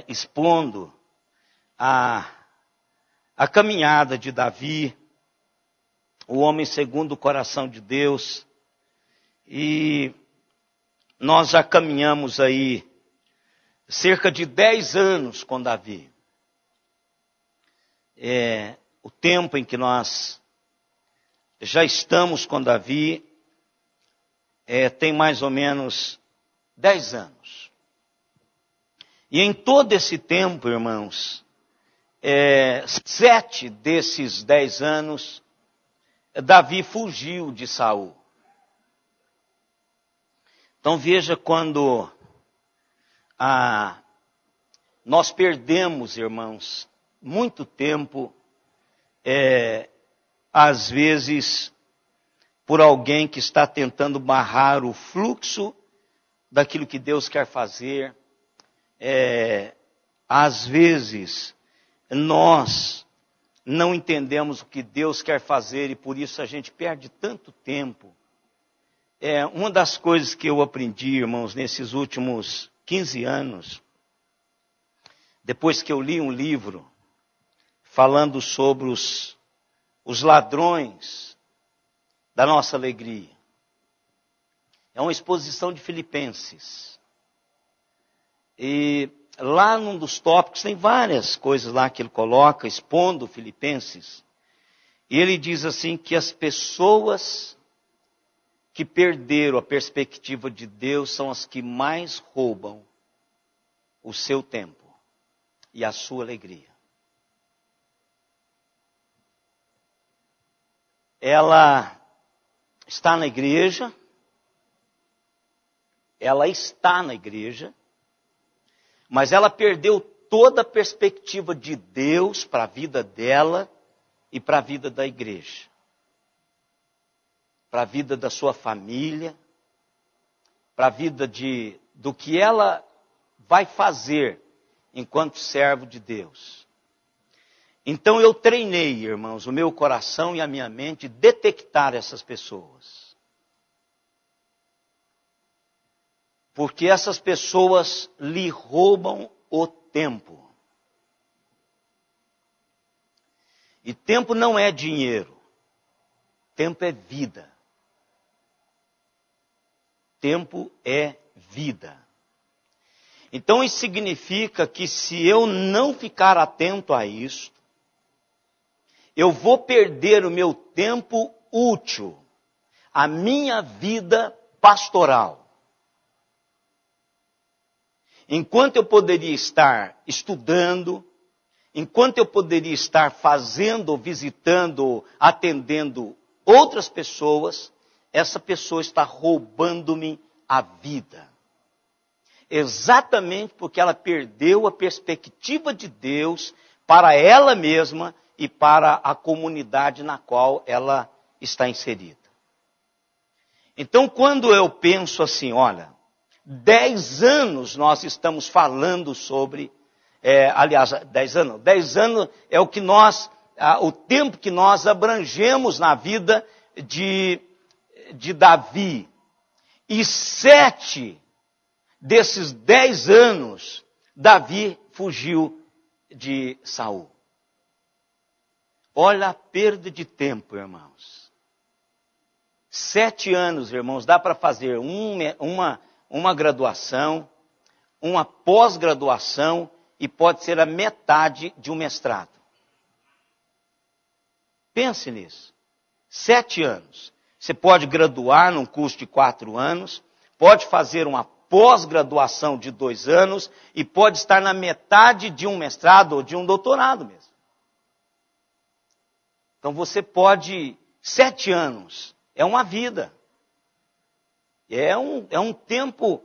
expondo a caminhada de Davi, o homem segundo o coração de Deus. E nós já caminhamos aí cerca de 10 anos com Davi. O tempo em que nós já estamos com Davi tem mais ou menos 10 anos. E em todo esse tempo, irmãos, 7 desses 10 anos, Davi fugiu de Saul. Então veja, quando nós perdemos, irmãos, muito tempo, às vezes, por alguém que está tentando barrar o fluxo daquilo que Deus quer fazer. Às vezes, nós não entendemos o que Deus quer fazer e por isso a gente perde tanto tempo. Uma das coisas que eu aprendi, irmãos, nesses últimos 15 anos, depois que eu li um livro falando sobre os ladrões da nossa alegria. É uma exposição de Filipenses. E lá num dos tópicos, tem várias coisas lá que ele coloca, expondo Filipenses. E ele diz assim que as pessoas que perderam a perspectiva de Deus são as que mais roubam o seu tempo e a sua alegria. Ela está na igreja, mas ela perdeu toda a perspectiva de Deus para a vida dela e para a vida da igreja. Para a vida da sua família, para a vida do que ela vai fazer enquanto servo de Deus. Então eu treinei, irmãos, o meu coração e a minha mente detectar essas pessoas. Porque essas pessoas lhe roubam o tempo. E tempo não é dinheiro. Tempo é vida. Tempo é vida. Então isso significa que se eu não ficar atento a isso, eu vou perder o meu tempo útil, a minha vida pastoral. Enquanto eu poderia estar estudando, enquanto eu poderia estar fazendo, visitando, atendendo outras pessoas, essa pessoa está roubando-me a vida. Exatamente porque ela perdeu a perspectiva de Deus para ela mesma e para a comunidade na qual ela está inserida. Então, quando eu penso assim, olha, 10 anos nós estamos falando sobre, 10 anos é o que o tempo que nós abrangemos na vida de Davi. E 7 desses 10 anos, Davi fugiu de Saul. Olha a perda de tempo, irmãos. 7 anos, irmãos, dá para fazer uma graduação, uma pós-graduação e pode ser a metade de um mestrado. Pense nisso. 7 anos. Você pode graduar num curso de 4 anos, pode fazer uma pós-graduação de 2 anos e pode estar na metade de um mestrado ou de um doutorado mesmo. Então você pode, 7 anos, é uma vida. É um tempo,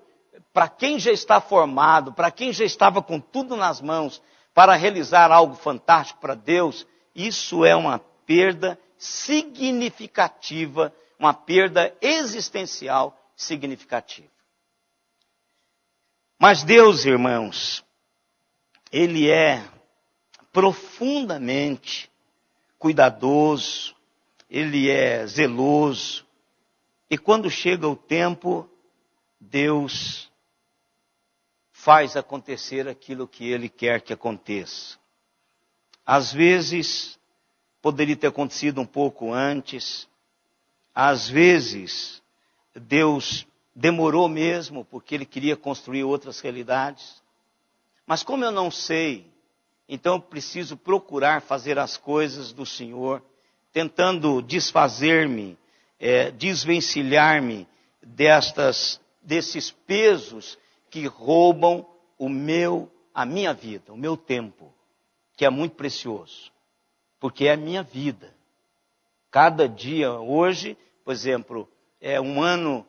para quem já está formado, para quem já estava com tudo nas mãos, para realizar algo fantástico para Deus, isso é uma perda significativa, uma perda existencial significativa. Mas Deus, irmãos, Ele é profundamente cuidadoso, Ele é zeloso. E quando chega o tempo, Deus faz acontecer aquilo que Ele quer que aconteça. Às vezes, poderia ter acontecido um pouco antes. Às vezes, Deus demorou mesmo, porque Ele queria construir outras realidades. Mas como eu não sei, então eu preciso procurar fazer as coisas do Senhor, tentando desfazer-me, desvencilhar-me desses pesos que roubam a minha vida, o meu tempo, que é muito precioso, porque é a minha vida. Cada dia, hoje, por exemplo, é um ano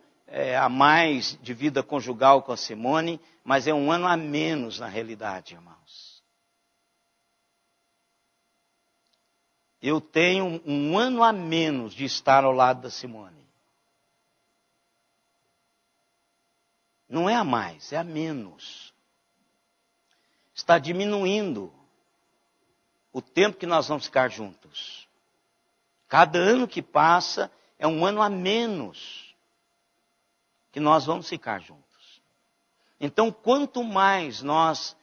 a mais de vida conjugal com a Simone, mas é um ano a menos na realidade, irmãos. Eu tenho um ano a menos de estar ao lado da Simone. Não é a mais, é a menos. Está diminuindo o tempo que nós vamos ficar juntos. Cada ano que passa é um ano a menos que nós vamos ficar juntos. Então, quanto mais nós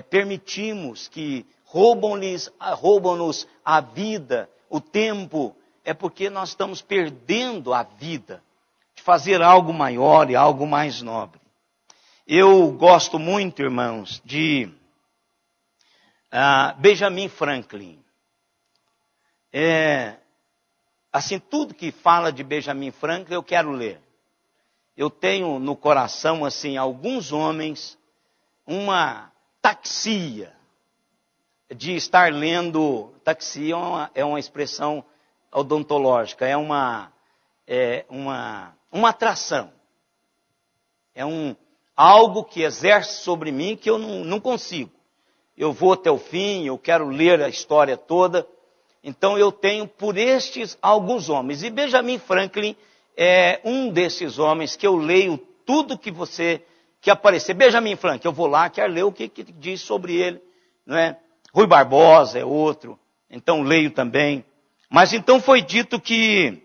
permitimos que roubam-nos a vida, o tempo, é porque nós estamos perdendo a vida de fazer algo maior e algo mais nobre. Eu gosto muito, irmãos, de Benjamin Franklin. Assim, tudo que fala de Benjamin Franklin eu quero ler. Eu tenho no coração, assim, alguns homens, uma taxia de estar lendo. Taxia é uma expressão odontológica, é uma atração. É algo que exerce sobre mim que eu não consigo. Eu vou até o fim, eu quero ler a história toda. Então eu tenho por estes alguns homens. E Benjamin Franklin é um desses homens que eu leio tudo que aparecer. Benjamin Franklin, eu vou lá, quero ler o que diz sobre ele. Não é? Rui Barbosa é outro, então leio também. Mas então foi dito que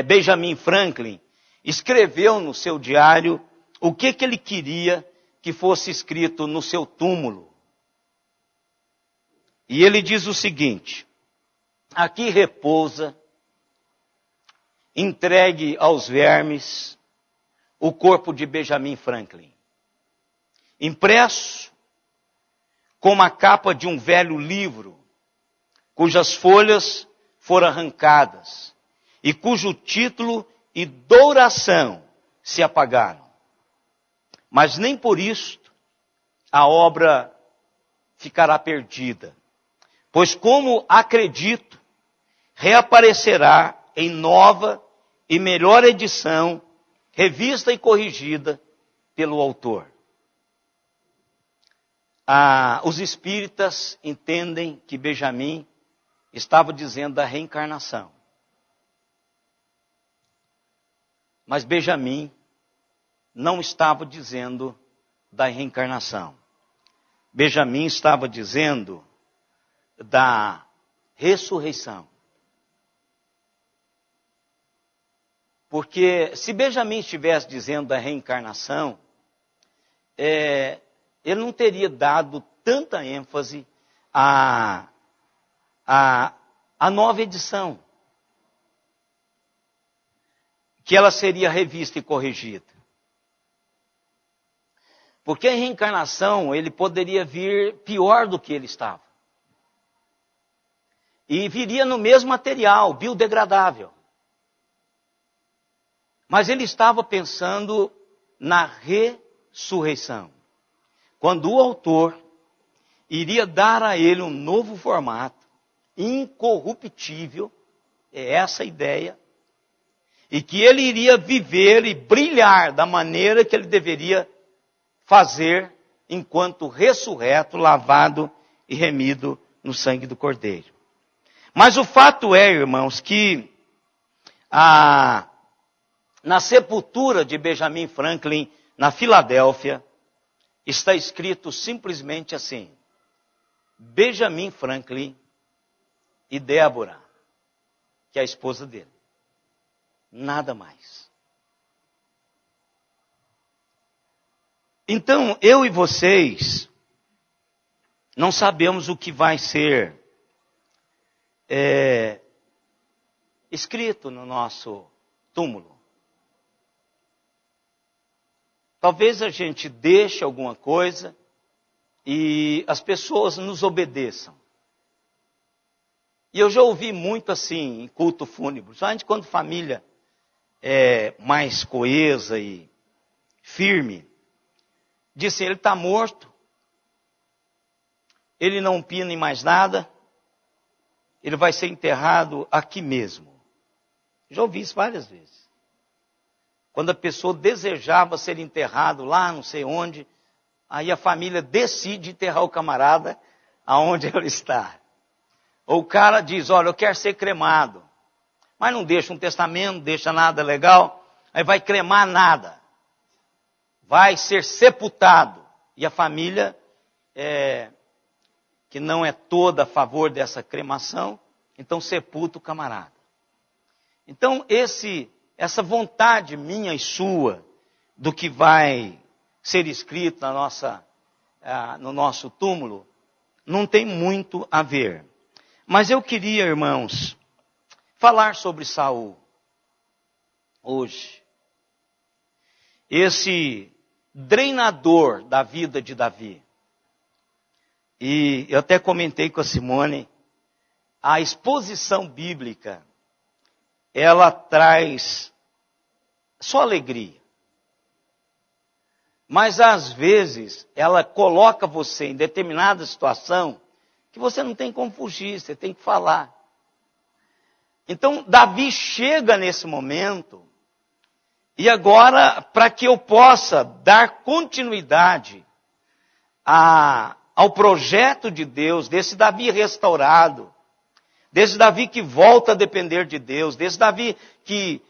Benjamin Franklin escreveu no seu diário o que ele queria que fosse escrito no seu túmulo. E ele diz o seguinte: aqui repousa, entregue aos vermes, o corpo de Benjamin Franklin, impresso como a capa de um velho livro, cujas folhas foram arrancadas, e cujo título e douração se apagaram. Mas nem por isto a obra ficará perdida, pois como acredito, reaparecerá em nova e melhor edição, revista e corrigida pelo autor. Os espíritas entendem que Benjamin estava dizendo da reencarnação. Mas Benjamin não estava dizendo da reencarnação. Benjamin estava dizendo da ressurreição. Porque se Benjamin estivesse dizendo da reencarnação, ele não teria dado tanta ênfase à nova edição, que ela seria revista e corrigida. Porque a reencarnação, ele poderia vir pior do que ele estava. E viria no mesmo material, biodegradável. Mas ele estava pensando na ressurreição. Quando o autor iria dar a ele um novo formato, incorruptível, é essa a ideia, e que ele iria viver e brilhar da maneira que ele deveria fazer enquanto ressurreto, lavado e remido no sangue do Cordeiro. Mas o fato é, irmãos, que na sepultura de Benjamin Franklin, na Filadélfia, está escrito simplesmente assim: Benjamin Franklin e Débora, que é a esposa dele. Nada mais. Então, eu e vocês não sabemos o que vai ser escrito no nosso túmulo. Talvez a gente deixe alguma coisa e as pessoas nos obedeçam. E eu já ouvi muito assim em culto fúnebre, somente quando família é mais coesa e firme. Disse, ele está morto, ele não opina em mais nada, ele vai ser enterrado aqui mesmo. Já ouvi isso várias vezes. Quando a pessoa desejava ser enterrado lá, não sei onde, aí a família decide enterrar o camarada aonde ele está. Ou o cara diz, olha, eu quero ser cremado. Mas não deixa um testamento, não deixa nada legal. Aí vai cremar nada. Vai ser sepultado. E a família, que não é toda a favor dessa cremação, então sepulta o camarada. Então essa vontade minha e sua, do que vai ser escrito no nosso túmulo, não tem muito a ver. Mas eu queria, irmãos, falar sobre Saul hoje. Esse drenador da vida de Davi. E eu até comentei com a Simone, a exposição bíblica, ela traz só alegria. Mas às vezes, ela coloca você em determinada situação que você não tem como fugir, você tem que falar. Então, Davi chega nesse momento, e agora, para que eu possa dar continuidade ao projeto de Deus, desse Davi restaurado, desse Davi que volta a depender de Deus, desse Davi que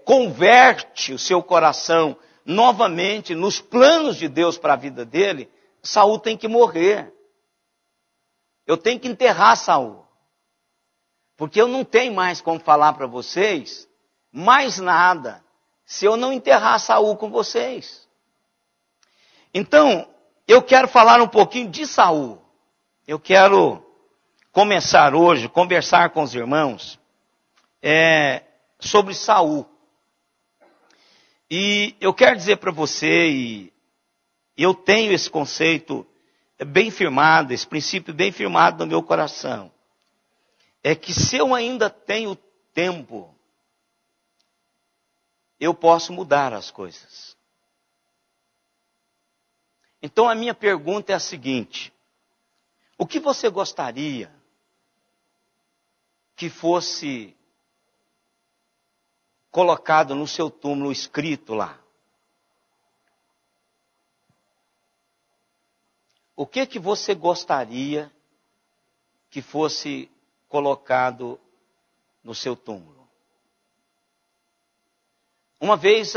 converte o seu coração novamente nos planos de Deus para a vida dele, Saul tem que morrer. Eu tenho que enterrar Saul. Porque eu não tenho mais como falar para vocês mais nada se eu não enterrar Saul com vocês. Então, eu quero falar um pouquinho de Saul. Eu quero começar hoje, conversar com os irmãos sobre Saul. E eu quero dizer para você, e eu tenho esse conceito bem firmado, esse princípio bem firmado no meu coração. É que se eu ainda tenho tempo, eu posso mudar as coisas. Então a minha pergunta é a seguinte: o que você gostaria que fosse colocado no seu túmulo, escrito lá? O que você gostaria que fosse colocado no seu túmulo? Uma vez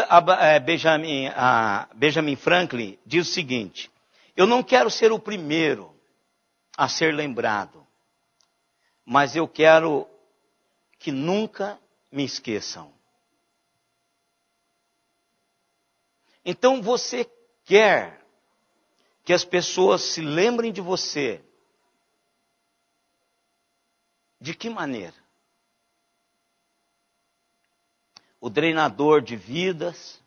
Benjamin Franklin diz o seguinte: eu não quero ser o primeiro a ser lembrado, mas eu quero que nunca me esqueçam. Então você quer que as pessoas se lembrem de você. De que maneira? O drenador de vidas.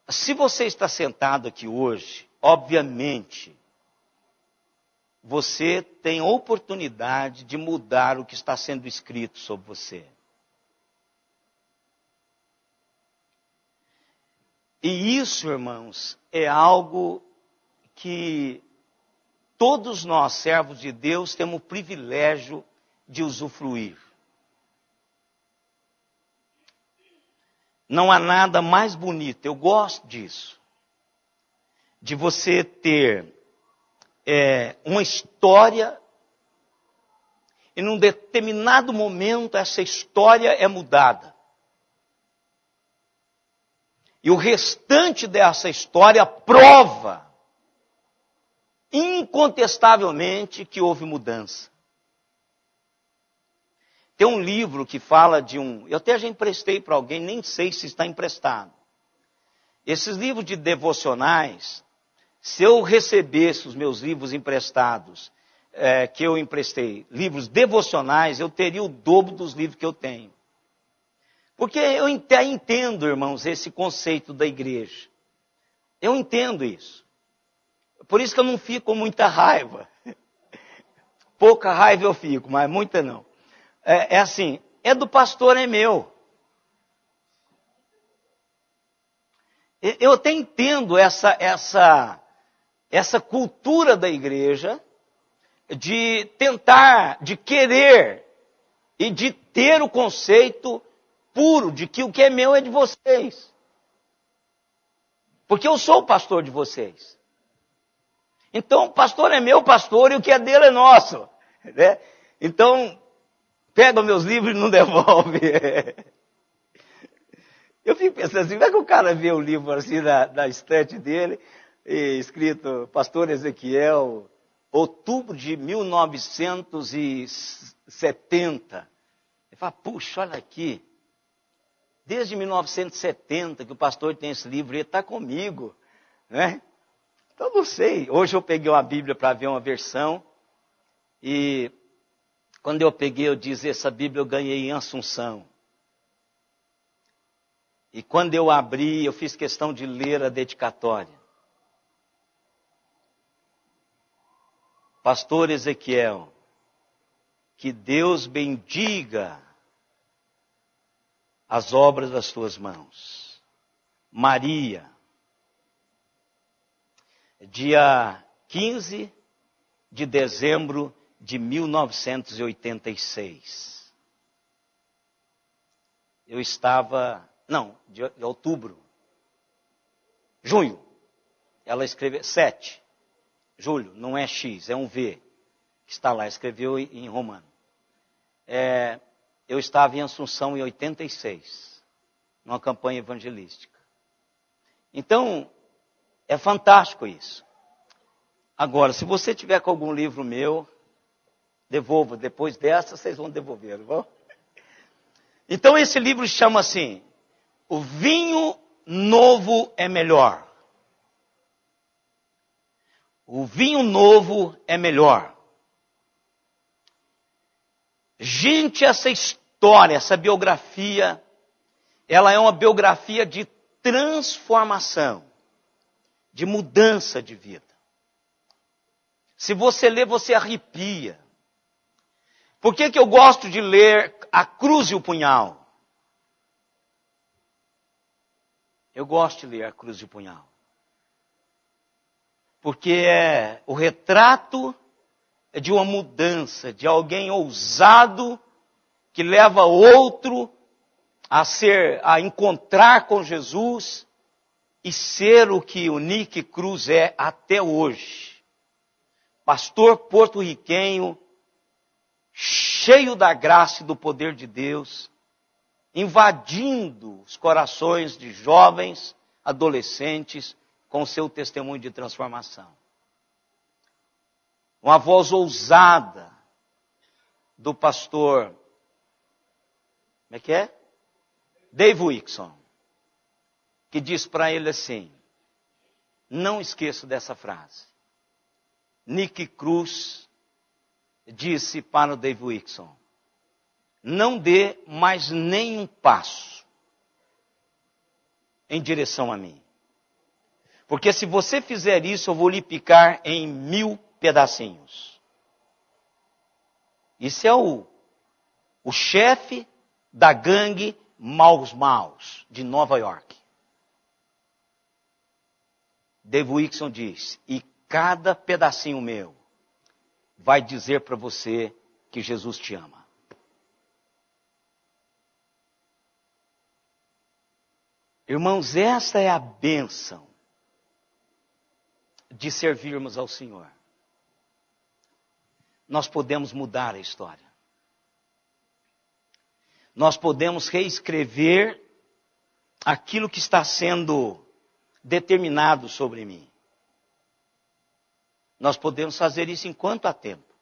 Se você está sentado aqui hoje, obviamente, você tem oportunidade de mudar o que está sendo escrito sobre você. E isso, irmãos, é algo que todos nós, servos de Deus, temos o privilégio de usufruir. Não há nada mais bonito, eu gosto disso, de você ter uma história, e num determinado momento essa história é mudada. E o restante dessa história prova, incontestavelmente, que houve mudança. Tem um livro que fala de eu até já emprestei para alguém, nem sei se está emprestado. Esses livros de devocionais, se eu recebesse os meus livros emprestados, que eu emprestei, livros devocionais, eu teria o dobro dos livros que eu tenho. Porque eu entendo, irmãos, esse conceito da igreja. Eu entendo isso. Por isso que eu não fico com muita raiva. Pouca raiva eu fico, mas muita não. É assim, é do pastor, é meu. Eu até entendo essa cultura da igreja de tentar, de querer e de ter o conceito puro de que o que é meu é de vocês. Porque eu sou o pastor de vocês. Então, o pastor é meu pastor e o que é dele é nosso. Né? Então, pega meus livros e não devolve. Eu fico pensando assim, como é que o cara vê o livro assim na estante dele, escrito Pastor Ezequiel, outubro de 1970. Ele fala, puxa, olha aqui. Desde 1970 que o pastor tem esse livro, ele está comigo. Né? Então, não sei. Hoje eu peguei uma Bíblia para ver uma versão. E quando eu peguei, eu disse, essa Bíblia eu ganhei em Assunção. E quando eu abri, eu fiz questão de ler a dedicatória. Pastor Ezequiel, que Deus bendiga as obras das tuas mãos. Maria, dia 15 de dezembro de 1986. Eu estava, de outubro, junho, ela escreveu, 7, julho, não é X, é um V, que está lá, escreveu em romano. Eu estava em Assunção em 86, numa campanha evangelística. Então, é fantástico isso. Agora, se você tiver com algum livro meu, devolva. Depois dessa, vocês vão devolver, não vão? Então, esse livro chama assim, O Vinho Novo é Melhor. O vinho novo é melhor. Gente, essa história, essa biografia, ela é uma biografia de transformação, de mudança de vida. Se você ler, você arrepia. Por que eu gosto de ler A Cruz e o Punhal? Eu gosto de ler A Cruz e o Punhal. Porque é o retrato de uma mudança, de alguém ousado que leva outro a encontrar com Jesus e ser o que o Nick Cruz é até hoje. Pastor porto-riquenho, cheio da graça e do poder de Deus, invadindo os corações de jovens, adolescentes, com o seu testemunho de transformação. Uma voz ousada do pastor, como é que é? Dave Wickson, que diz para ele assim, não esqueça dessa frase. Nick Cruz disse para o Dave Wickson, não dê mais nenhum passo em direção a mim. Porque se você fizer isso, eu vou lhe picar em 1000 pedacinhos. Isso é o chefe da gangue Maus de Nova York. Dave Wickson diz, e cada pedacinho meu vai dizer para você que Jesus te ama. Irmãos, essa é a bênção de servirmos ao Senhor. Nós podemos mudar a história. Nós podemos reescrever aquilo que está sendo determinado sobre mim. Nós podemos fazer isso enquanto há tempo.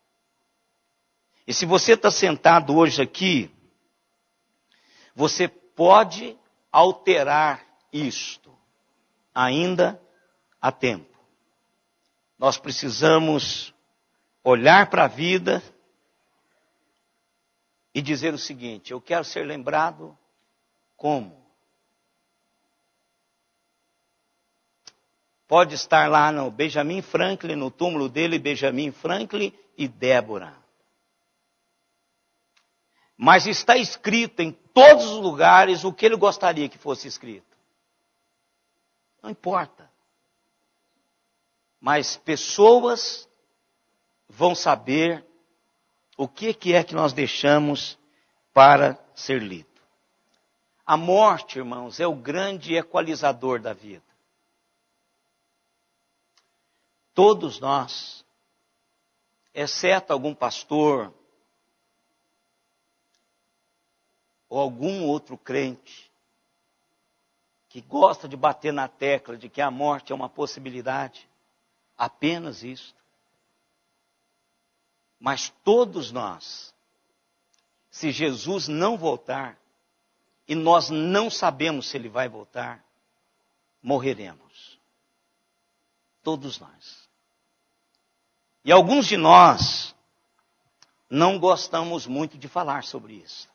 E se você está sentado hoje aqui, você pode alterar isto. ainda há tempo. Nós precisamos olhar para a vida e dizer o seguinte: eu quero ser lembrado como? Pode estar lá no Benjamin Franklin, no túmulo dele, Benjamin Franklin e Débora. Mas está escrito em todos os lugares o que ele gostaria que fosse escrito. Não importa. Mas pessoas vão saber o que é que nós deixamos para ser lido. A morte, irmãos, é o grande equalizador da vida. Todos nós, exceto algum pastor ou algum outro crente que gosta de bater na tecla de que a morte é uma possibilidade, apenas isso. Mas todos nós, se Jesus não voltar, e nós não sabemos se ele vai voltar, morreremos. Todos nós. E alguns de nós não gostamos muito de falar sobre isso.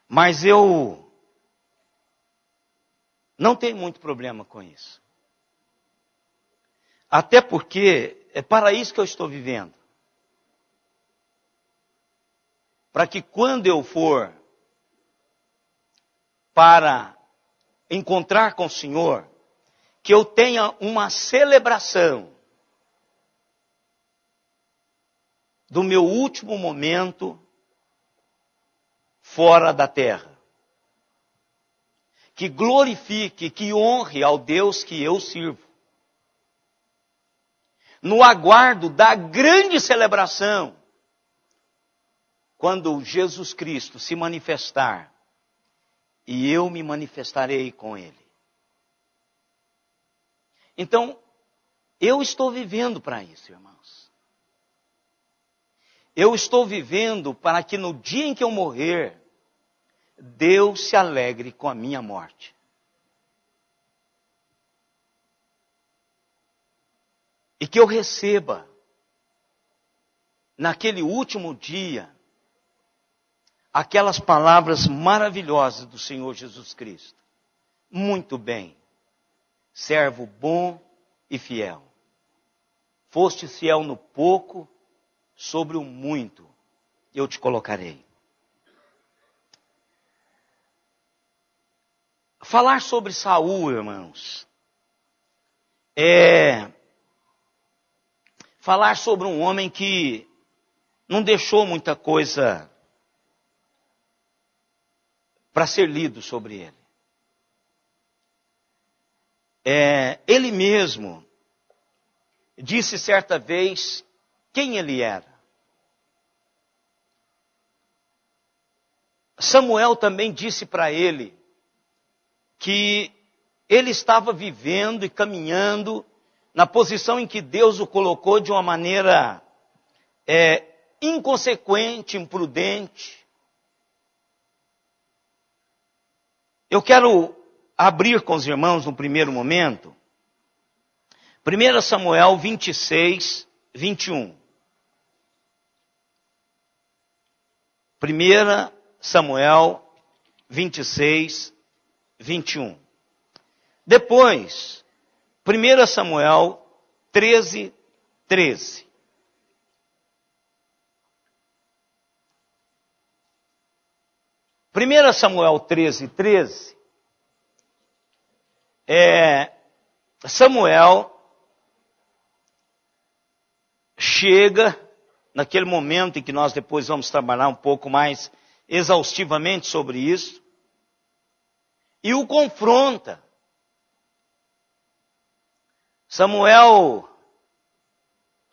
Mas eu não tenho muito problema com isso. Até porque é para isso que eu estou vivendo. Para que quando eu for para encontrar com o Senhor, que eu tenha uma celebração do meu último momento fora da terra. Que glorifique, que honre ao Deus que eu sirvo. No aguardo da grande celebração, quando Jesus Cristo se manifestar, e eu me manifestarei com Ele. Então, eu estou vivendo para isso, irmãos. Eu estou vivendo para que no dia em que eu morrer, Deus se alegre com a minha morte. E que eu receba, naquele último dia, aquelas palavras maravilhosas do Senhor Jesus Cristo. Muito bem, servo bom e fiel. Foste fiel no pouco, sobre o muito eu te colocarei. Falar sobre Saul, irmãos, é falar sobre um homem que não deixou muita coisa para ser lido sobre ele. Ele mesmo disse certa vez quem ele era. Samuel também disse para ele que ele estava vivendo e caminhando na posição em que Deus o colocou de uma maneira inconsequente, imprudente. Eu quero abrir com os irmãos no primeiro momento, 1 Samuel 26, 21. 1 Samuel 26, 21. Depois, 1 Samuel 13, 13. Primeira Samuel 13, 13, Samuel chega naquele momento em que nós depois vamos trabalhar um pouco mais exaustivamente sobre isso, e o confronta. Samuel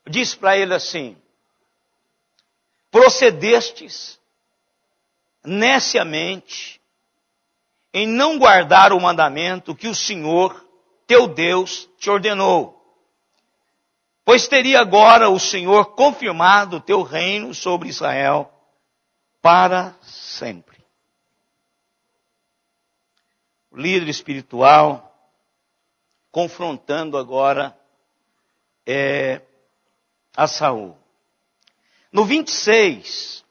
diz para ele assim: procedestes neciamente em não guardar o mandamento que o Senhor, teu Deus, te ordenou. Pois teria agora o Senhor confirmado o teu reino sobre Israel para sempre. líder espiritual, confrontando agora a Saul. No 26,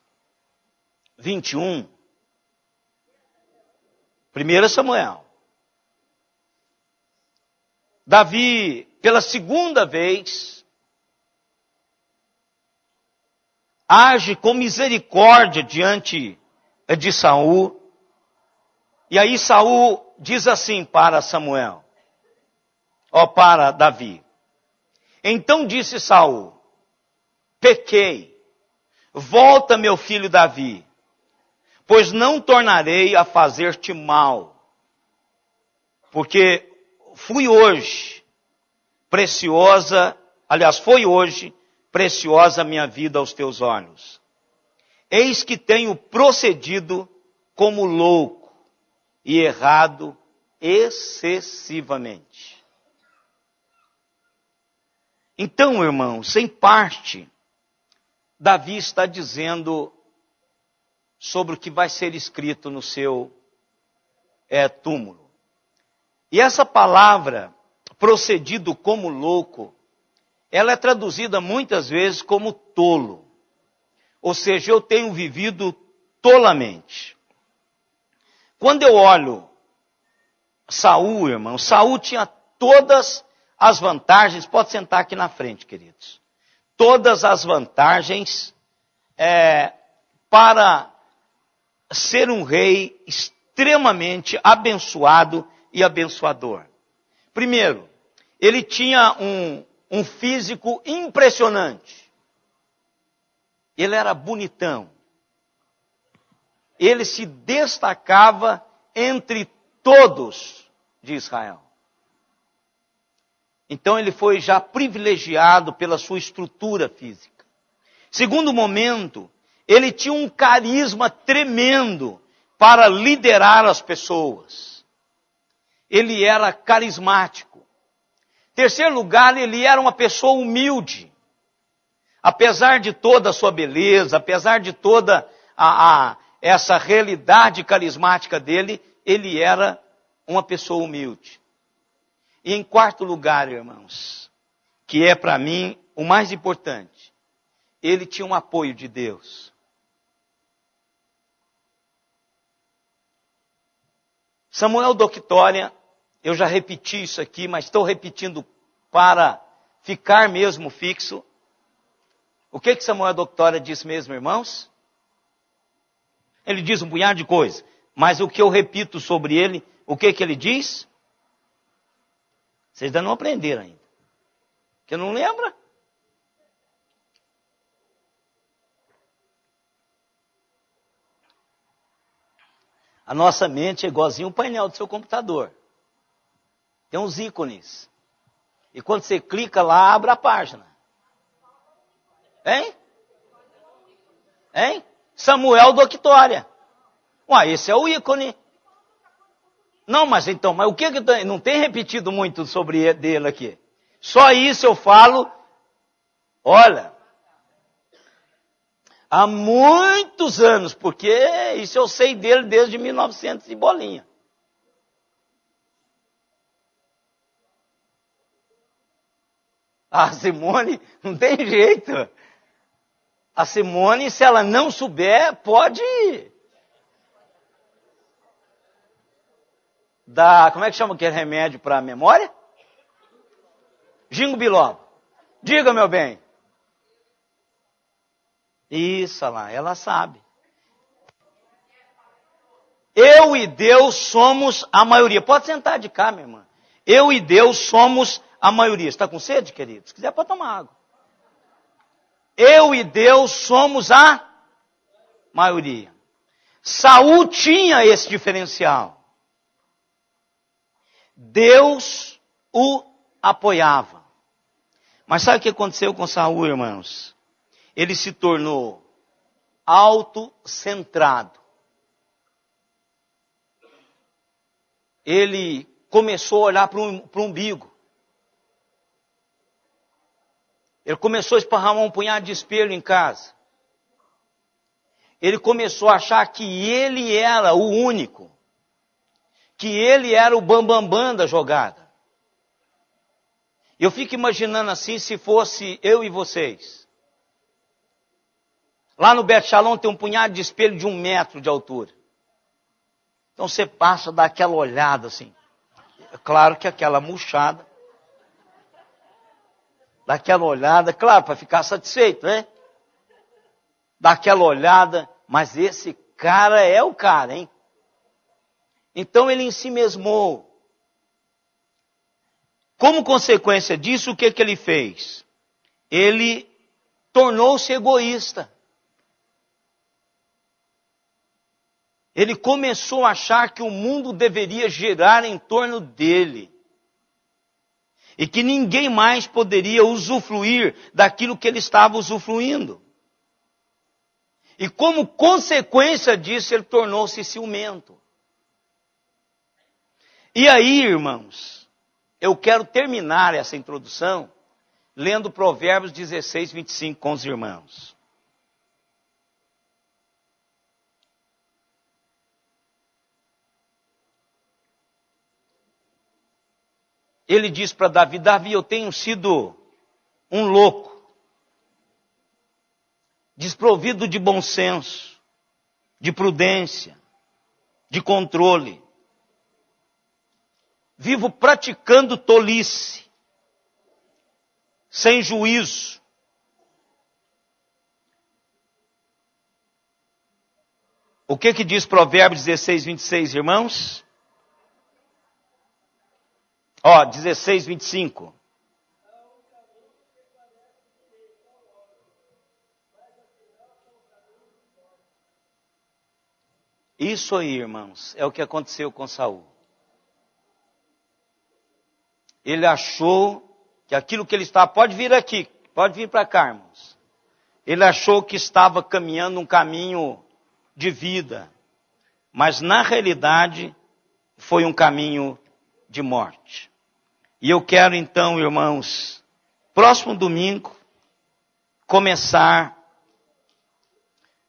21, 1 Samuel, Davi, pela segunda vez, age com misericórdia diante de Saul. E aí Saul diz assim para Samuel, para Davi. Então disse Saul, pequei, volta meu filho Davi, pois não tornarei a fazer-te mal, porque foi hoje preciosa a minha vida aos teus olhos. Eis que tenho procedido como louco e errado excessivamente. Então, irmãos, em parte, Davi está dizendo sobre o que vai ser escrito no seu túmulo. E essa palavra, procedido como louco, ela é traduzida muitas vezes como tolo. Ou seja, eu tenho vivido tolamente. Quando eu olho Saul, irmão, Saul tinha todas as vantagens, pode sentar aqui na frente, queridos. Todas as vantagens para ser um rei extremamente abençoado e abençoador. Primeiro, ele tinha um físico impressionante. Ele era bonitão. Ele se destacava entre todos de Israel. Então ele foi já privilegiado pela sua estrutura física. Segundo momento, ele tinha um carisma tremendo para liderar as pessoas. Ele era carismático. Terceiro lugar, ele era uma pessoa humilde. Apesar de toda a sua beleza, apesar de toda essa realidade carismática dele, ele era uma pessoa humilde. E em quarto lugar, irmãos, que é para mim o mais importante, ele tinha um apoio de Deus. Samuel Doctória, eu já repeti isso aqui, mas estou repetindo para ficar mesmo fixo. O que Samuel Doctória disse mesmo, irmãos? Ele diz um punhado de coisas, mas o que eu repito sobre ele, o que ele diz? Vocês ainda não aprenderam ainda. Que não lembra? A nossa mente é igualzinho o painel do seu computador. Tem uns ícones. E quando você clica lá, abre a página. Hein? Samuel Doctória. Esse é o ícone. Não, mas o que não tem repetido muito sobre dele aqui? Só isso eu falo, olha, há muitos anos, porque isso eu sei dele desde 1900 e bolinha. A Simone, não tem jeito. A Simone, se ela não souber, pode dar, como é que chama aquele remédio para a memória? Ginkgo biloba. Diga, meu bem. Isso lá, ela sabe. Eu e Deus somos a maioria. Pode sentar de cá, minha irmã. Eu e Deus somos a maioria. Está com sede, querido? Se quiser, pode tomar água. Eu e Deus somos a maioria. Saul tinha esse diferencial. Deus o apoiava. Mas sabe o que aconteceu com Saul, irmãos? Ele se tornou autocentrado. Ele começou a olhar para o umbigo. Ele começou a esparramar um punhado de espelho em casa. Ele começou a achar que ele era o único. que ele era o bambambam da jogada. Eu fico imaginando assim, se fosse eu e vocês. Lá no Bet Shalom tem um punhado de espelho de 1 metro de altura. Então você passa, dá aquela olhada assim. É claro que aquela murchada. Dá aquela olhada, claro, para ficar satisfeito, né? Dá aquela olhada, mas esse cara é o cara, hein? Então ele em si mesmou. Como consequência disso, o que ele fez? Ele tornou-se egoísta. Ele começou a achar que o mundo deveria girar em torno dele. E que ninguém mais poderia usufruir daquilo que ele estava usufruindo. E como consequência disso, ele tornou-se ciumento. E aí, irmãos, eu quero terminar essa introdução lendo Provérbios 16, 25 com os irmãos. Ele diz para Davi: Davi, eu tenho sido um louco, desprovido de bom senso, de prudência, de controle. Vivo praticando tolice, sem juízo. O que diz Provérbios 16, 26, irmãos? 16, 25. Isso aí, irmãos, é o que aconteceu com Saul. Ele achou que aquilo que ele estava... Pode vir aqui, pode vir para cá, irmãos. Ele achou que estava caminhando um caminho de vida. Mas, na realidade, foi um caminho de morte. E eu quero, então, irmãos, próximo domingo, começar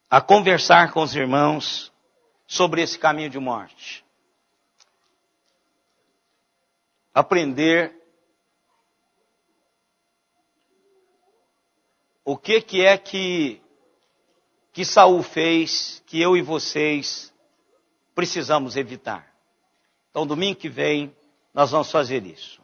a conversar com os irmãos sobre esse caminho de morte. Aprender o que é que Saul fez, que eu e vocês precisamos evitar. Então, domingo que vem, nós vamos fazer isso.